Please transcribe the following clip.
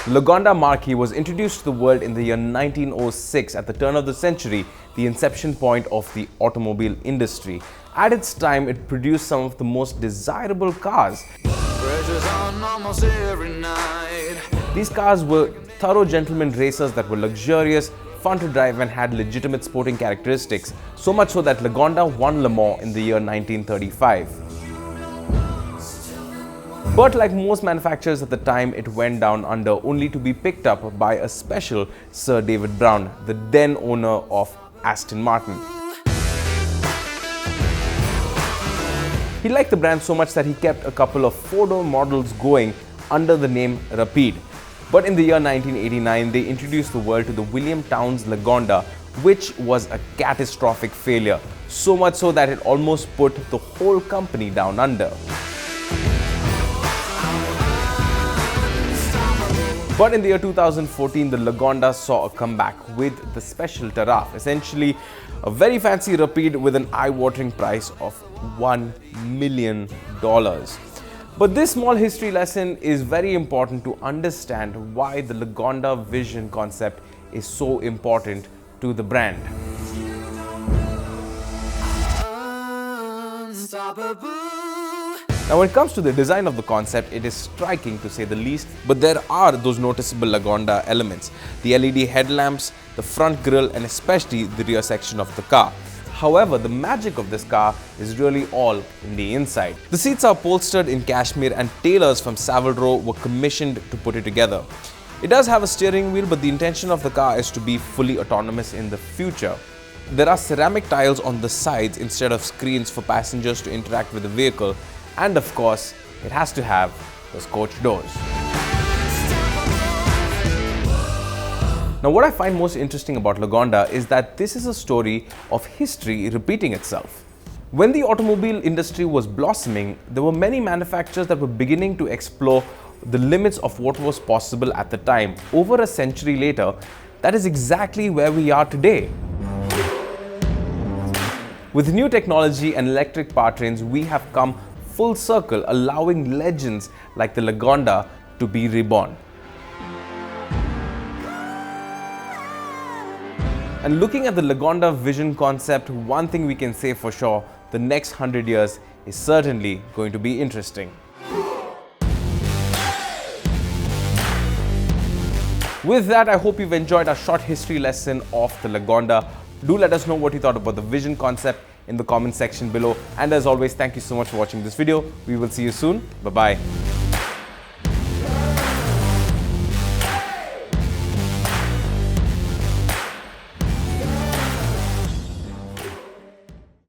Lagonda Marquis was introduced to the world in the year 1906 at the turn of the century, the inception point of the automobile industry. At its time, it produced some of the most desirable cars. These cars were thorough gentleman racers that were luxurious, fun to drive and had legitimate sporting characteristics, so much so that Lagonda won Le Mans in the year 1935. But like most manufacturers at the time, it went down under, only to be picked up by a special Sir David Brown, the then owner of Aston Martin. He liked the brand so much that he kept a couple of four-door models going under the name Rapide. But in the year 1989, they introduced the world to the William Townes Lagonda, which was a catastrophic failure, so much so that it almost put the whole company down under. But in the year 2014, the Lagonda saw a comeback with the Special Taraf, essentially a very fancy Rapide with an eye-watering price of $1 million. But this small history lesson is very important to understand why the Lagonda Vision concept is so important to the brand. Now, when it comes to the design of the concept, it is striking to say the least, but there are those noticeable Lagonda elements: the LED headlamps, the front grille, and especially the rear section of the car. However, the magic of this car is really all in the inside. The seats are upholstered in cashmere and tailors from Savile Row were commissioned to put it together. It does have a steering wheel, but the intention of the car is to be fully autonomous in the future. There are ceramic tiles on the sides instead of screens for passengers to interact with the vehicle. And of course, it has to have those coach doors. Now, what I find most interesting about Lagonda is that this is a story of history repeating itself. When the automobile industry was blossoming, there were many manufacturers that were beginning to explore the limits of what was possible at the time. Over a century later, that is exactly where we are today. With new technology and electric powertrains, we have come full circle, allowing legends like the Lagonda to be reborn. And looking at the Lagonda Vision concept, one thing we can say for sure, the next 100 years is certainly going to be interesting. With that, I hope you've enjoyed our short history lesson of the Lagonda. Do let us know what you thought about the Vision concept in the comment section below. And as always, thank you so much for watching this video. We will see you soon. Bye-bye.